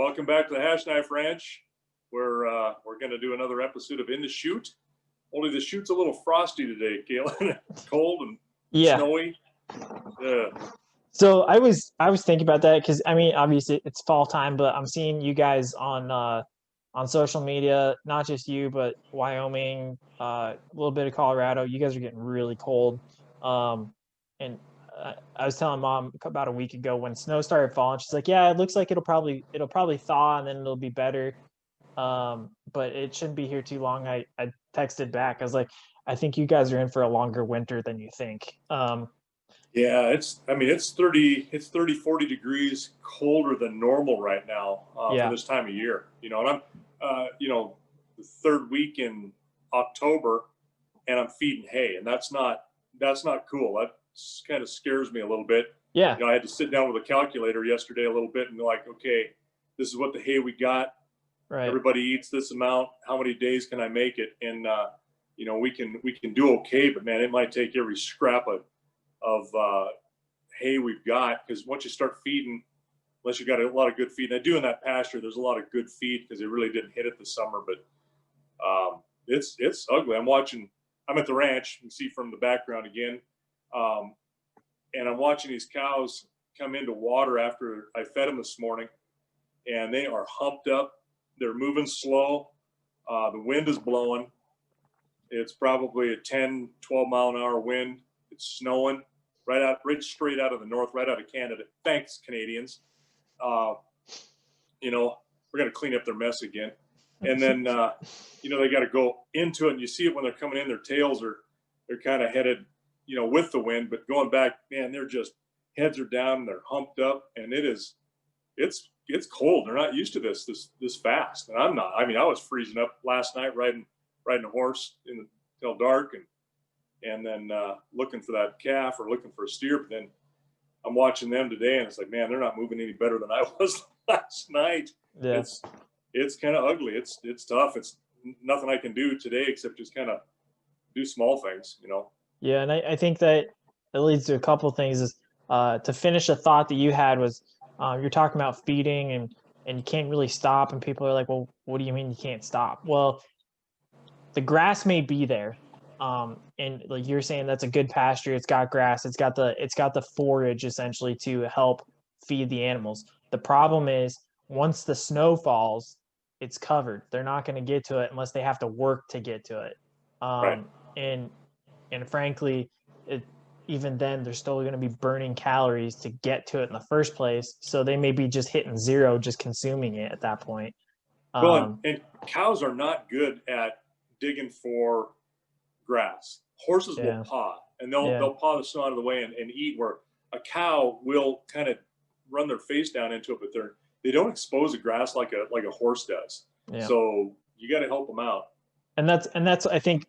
Welcome back to the Hash Knife Ranch. We're going to do another episode of In the Chute. Only the chute's a little frosty today, Calen. Cold and snowy. Yeah. So I was thinking about that because I mean, obviously it's fall time, but I'm seeing you guys on social media, not just you, but Wyoming, a little bit of Colorado. You guys are getting really cold. And I was telling Mom about a week ago when snow started falling, she's like, "Yeah, it looks like it'll probably thaw and then it'll be better." But it shouldn't be here too long. I texted back. I was like, "I think you guys are in for a longer winter than you think." Yeah, it's 30, 40 degrees colder than normal right now for this time of year. And I'm, the third week in October, and I'm feeding hay, and that's not cool. That kind of scares me a little bit. Yeah. I had to sit down with a calculator yesterday a little bit and be like, okay, this is what the hay we got. Right. Everybody eats this amount. How many days can I make it? And we can do okay, but man, it might take every scrap of hay we've got, because once you start feeding, unless you got a lot of good feed, and I do in that pasture, there's a lot of good feed because they really didn't hit it this summer, but it's ugly. I'm at the ranch, you can see from the background again, and I'm watching these cows come into water after I fed them this morning, and they are humped up. They're moving slow. The wind is blowing. It's probably a 10, 12 mile an hour wind. It's snowing right straight out of the north, right out of Canada. Thanks, Canadians. We're going to clean up their mess again. And then, they got to go into it, and you see it when they're coming in. Their tails they're kind of headed, with the wind, but going back, man, they're just heads are down, they're humped up, and it's cold. They're not used to this fast, and I'm not. I mean, I was freezing up last night riding a horse till dark, and then looking for that calf or looking for a steer. But then I'm watching them today, and it's like, man, they're not moving any better than I was last night. Yeah. It's kind of ugly. It's tough. It's nothing I can do today except just kind of do small things, Yeah, and I think that it leads to a couple of things. Is to finish a thought that you had was you're talking about feeding and you can't really stop, and people are like, well, what do you mean you can't stop? Well, the grass may be there. And like you're saying, that's a good pasture. It's got grass. It's got the forage essentially to help feed the animals. The problem is once the snow falls, it's covered. They're not going to get to it unless they have to work to get to it. Right. And frankly, even then they're still going to be burning calories to get to it in the first place. So they may be just hitting zero, just consuming it at that point. Well, and cows are not good at digging for grass. Horses will paw, and they'll paw the snow out of the way and eat, where a cow will kind of run their face down into it, but they don't expose the grass like a horse does. Yeah. So you got to help them out. And that's I think,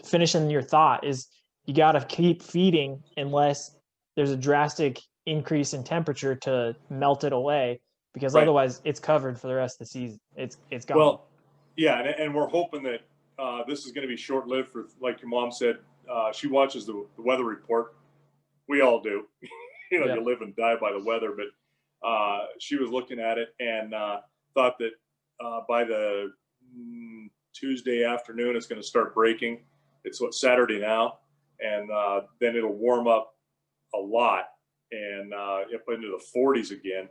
finishing your thought, is you got to keep feeding unless there's a drastic increase in temperature to melt it away, because otherwise it's covered for the rest of the season. It's gone. Well, yeah, and we're hoping that this is going to be short-lived. For, like your mom said, she watches the weather report. We all do. You live and die by the weather, but she was looking at it and thought that by the Tuesday afternoon it's going to start breaking. It's Saturday now, and then it'll warm up a lot and up into the 40s again,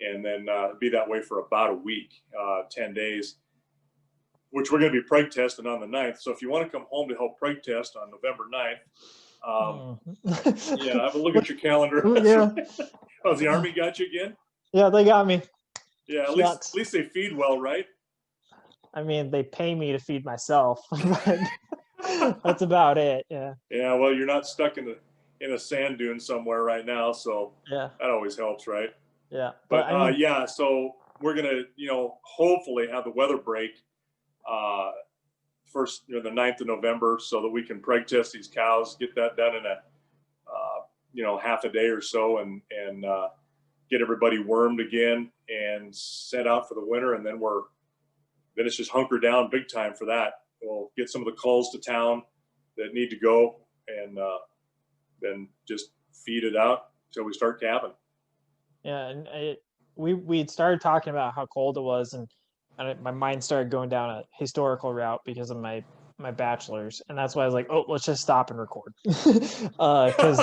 and then be that way for about a week, 10 days, which we're going to be preg testing on the 9th. So if you want to come home to help preg test on November 9th, have a look at your calendar. Yeah. Oh, the Army got you again? Yeah, they got me. Yeah, at least they feed well, right? I mean, they pay me to feed myself. That's about it. Yeah. Yeah. Well, you're not stuck in a sand dune somewhere right now, so that always helps, right? Yeah. But I mean, so we're gonna, hopefully have the weather break first, the 9th of November, so that we can preg test these cows, get that done in a half a day or so, and get everybody wormed again and set out for the winter, and then it's just hunker down big time for that. We'll get some of the culls to town that need to go, and then just feed it out until we start calving. Yeah, and we had started talking about how cold it was, and my mind started going down a historical route because of my bachelor's, and that's why I was like, oh, let's just stop and record, because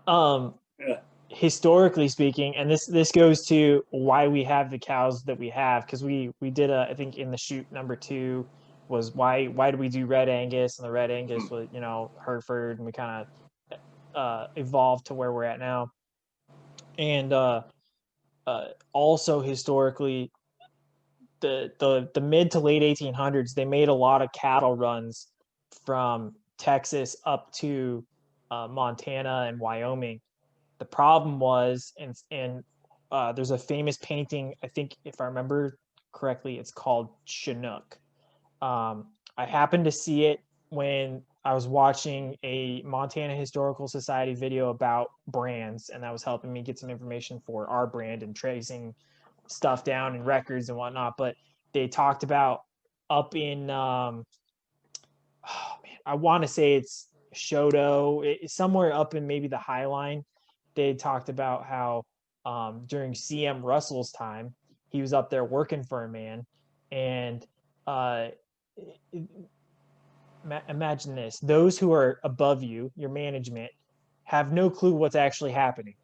Yeah. historically speaking, and this goes to why we have the cows that we have, because we did I think in the shoot number 2 was why do we do red Angus, and the red Angus was Hereford, and we kind of evolved to where we're at now, and also historically the mid to late 1800s, they made a lot of cattle runs from Texas up to Montana and Wyoming. The problem was, and there's a famous painting, I think if I remember correctly, it's called Chinook. I happened to see it when I was watching a Montana Historical Society video about brands, and that was helping me get some information for our brand and tracing stuff down and records and whatnot. But they talked about up in oh man, I want to say it's Chute, somewhere up in maybe the High Line. They talked about how during CM Russell's time, he was up there working for a man, and uh, imagine this: those who are above you, your management, have no clue what's actually happening.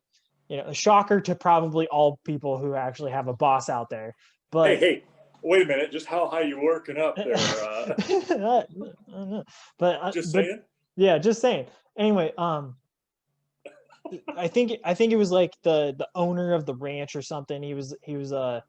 A shocker to probably all people who actually have a boss out there. But Hey, wait a minute. Just how high you working up there? Just but saying. yeah, just saying. Anyway, I think it was like the owner of the ranch or something. He was an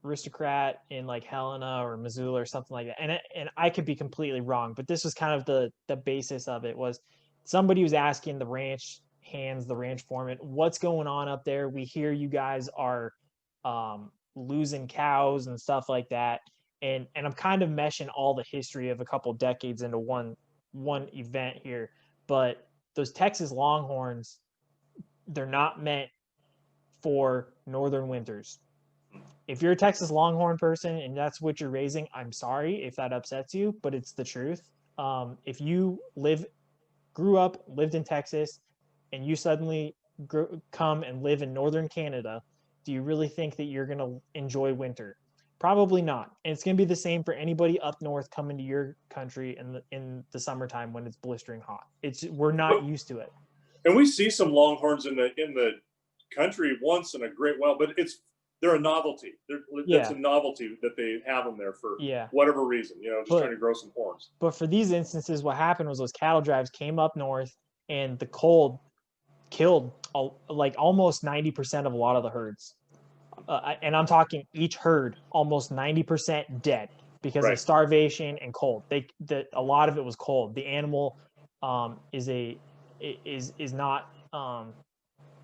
aristocrat in like Helena or Missoula or something like that. And I could be completely wrong, but this was kind of the basis of it. Was somebody was asking the ranch hands, the ranch foreman, what's going on up there? We hear you guys are losing cows and stuff like that. And I'm kind of meshing all the history of a couple decades into one event here. But those Texas Longhorns, they're not meant for northern winters. If you're a Texas Longhorn person and that's what you're raising, I'm sorry if that upsets you, but it's the truth. If you grew up, lived in Texas, and you suddenly come and live in northern Canada, do you really think that you're going to enjoy winter? Probably not. And it's going to be the same for anybody up north coming to your country in the summertime when it's blistering hot. We're not used to it. And we see some Longhorns in the country once in a great while, but they're a novelty. That's a novelty that they have them there for whatever reason, just trying to grow some horns. But for these instances, what happened was those cattle drives came up north, and the cold killed like almost 90% of a lot of the herds. And I'm talking each herd almost 90% dead because of starvation and cold. A lot of it was cold. The animal is not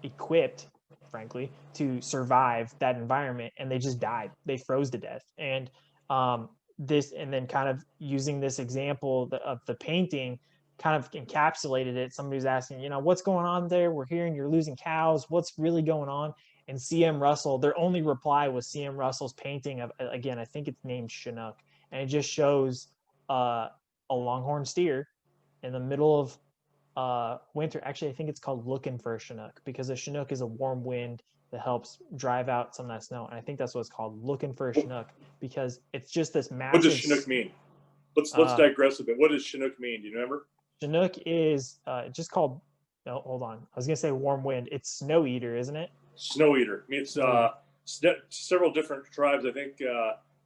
equipped, frankly, to survive that environment, and they just died. They froze to death. And and then kind of using this example of the painting, kind of encapsulated it. Somebody was asking, what's going on there? We're hearing you're losing cows. What's really going on? And CM Russell, their only reply was CM Russell's painting of, again, I think it's named Chinook, and it just shows a longhorn steer in the middle of winter. Actually, I think it's called Looking for a Chinook, because a Chinook is a warm wind that helps drive out some of that snow. And I think that's what it's called, Looking for a Chinook, because it's just this massive. What does Chinook mean? Let's digress a bit. What does Chinook mean? Do you remember? Chinook is just called. No, hold on. I was gonna say warm wind. It's snow eater, isn't it? Snow eater. I mean, it's several different tribes. I think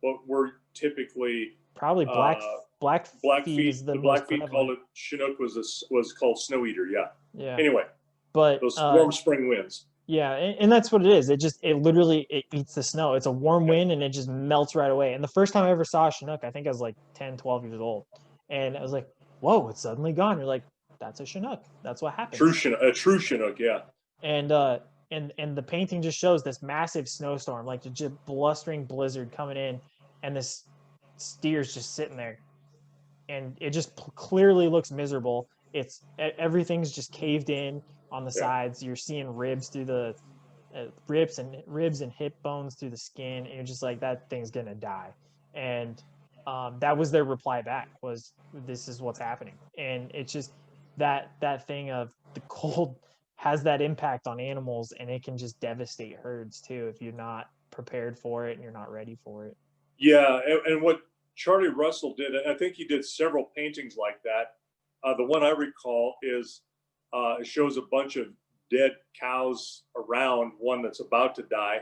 what we're typically probably Blackfeet is the Blackfeet called it. Chinook was called snow eater. Yeah. Yeah. Anyway, but those warm spring winds. Yeah, and that's what it is. It literally eats the snow. It's a warm wind, and it just melts right away. And the first time I ever saw a Chinook, I think I was like 10, 12 years old, and I was like, whoa, it's suddenly gone. You're like, that's a Chinook. That's what happens. A true Chinook, yeah. And the painting just shows this massive snowstorm, like just blustering blizzard coming in, and this steer's just sitting there, and it just clearly looks miserable. Everything's just caved in on the sides. You're seeing ribs through the ribs and hip bones through the skin, and you're just like, that thing's gonna die. And that was their reply back, was this is what's happening. And it's just that thing of the cold has that impact on animals, and it can just devastate herds too if you're not prepared for it and you're not ready for it. Yeah, and what Charlie Russell did, I think he did several paintings like that. The one I recall is it shows a bunch of dead cows around one that's about to die,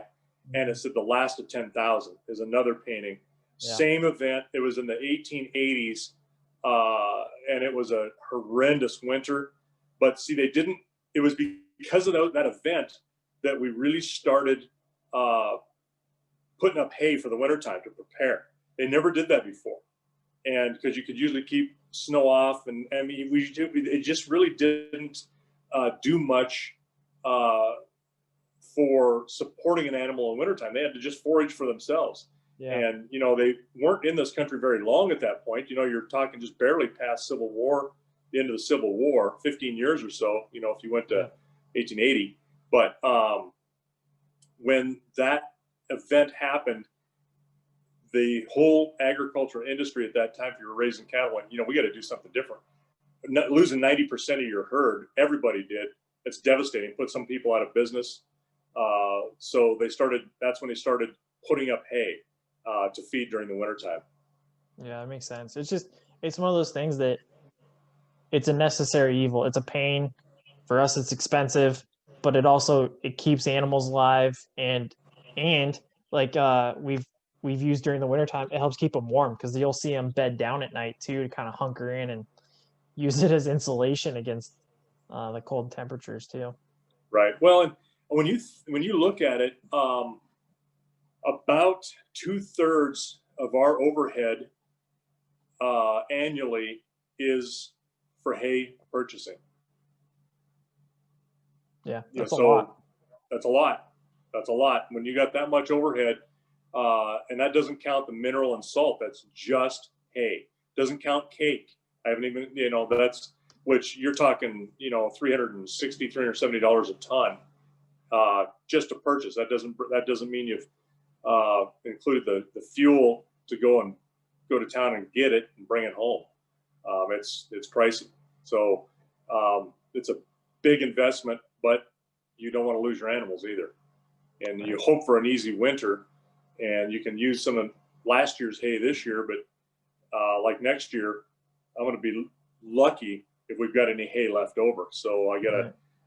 and it said the last of 10,000 is another painting. Yeah. Same event. It was in the 1880s, and it was a horrendous winter. But see, they didn't. It was because of that event that we really started putting up hay for the wintertime to prepare. They never did that before. And because you could usually keep snow off, and I mean, it just really didn't do much for supporting an animal in wintertime. They had to just forage for themselves. Yeah. And, you know, they weren't in this country very long at that point. You know, you're talking just barely past Civil War, the end of the Civil War, 15 years or so, you know, if you went to 1880. But when that event happened, the whole agricultural industry at that time, if you were raising cattle, went, you know, we got to do something different. Losing 90% of your herd, everybody did. It's devastating. Put some people out of business. So that's when they started putting up hay to feed during the wintertime. Yeah, that makes sense. It's one of those things that it's a necessary evil. It's a pain. For us, it's expensive, but it keeps animals alive, and like we've used during the wintertime, it helps keep them warm because you'll see them bed down at night too to kind of hunker in and use it as insulation against the cold temperatures too. Right. Well, and when you look at it, about 2/3 of our overhead annually is for hay purchasing. Yeah, that's a so lot. That's a lot. That's a lot. When you got that much overhead, and that doesn't count the mineral and salt. That's just hay. Doesn't count cake. I haven't even, you know, which you're talking, you know, $360, $370 a ton just to purchase. That doesn't mean you've included the fuel to go to town and get it and bring it home. It's pricey. So it's a big investment, but you don't want to lose your animals either. And you hope for an easy winter, and you can use some of last year's hay this year, but like next year, I'm going to be lucky if we've got any hay left over. So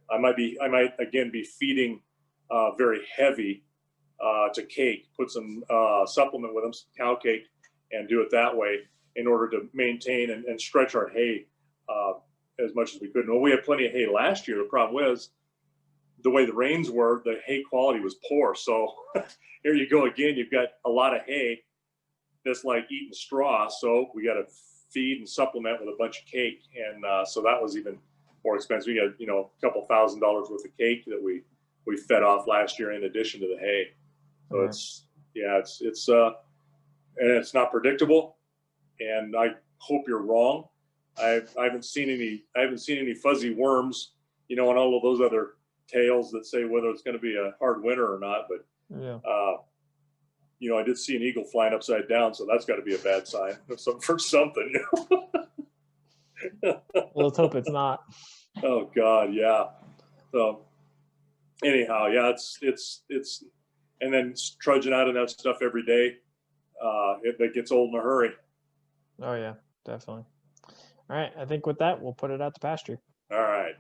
I might again be feeding very heavy to cake, put some supplement with them, some cow cake, and do it that way in order to maintain and stretch our hay as much as we could. And we had plenty of hay last year. The problem was the way the rains were, the hay quality was poor. So here you go again. You've got a lot of hay that's like eating straw. So we got to feed and supplement with a bunch of cake. And so that was even more expensive. We got, you know, a couple $1,000 worth of cake that we fed off last year in addition to the hay. So and it's not predictable. And I hope you're wrong. I haven't seen any fuzzy worms, you know, and all of those other tales that say whether it's going to be a hard winter or not. But you know, I did see an eagle flying upside down, so that's got to be a bad sign for something. You know? Well, let's hope it's not. Oh God, yeah. So anyhow, yeah, it's and then trudging out of that stuff every day, it gets old in a hurry. Oh yeah, definitely. All right, I think with that we'll put it out to pasture. All right.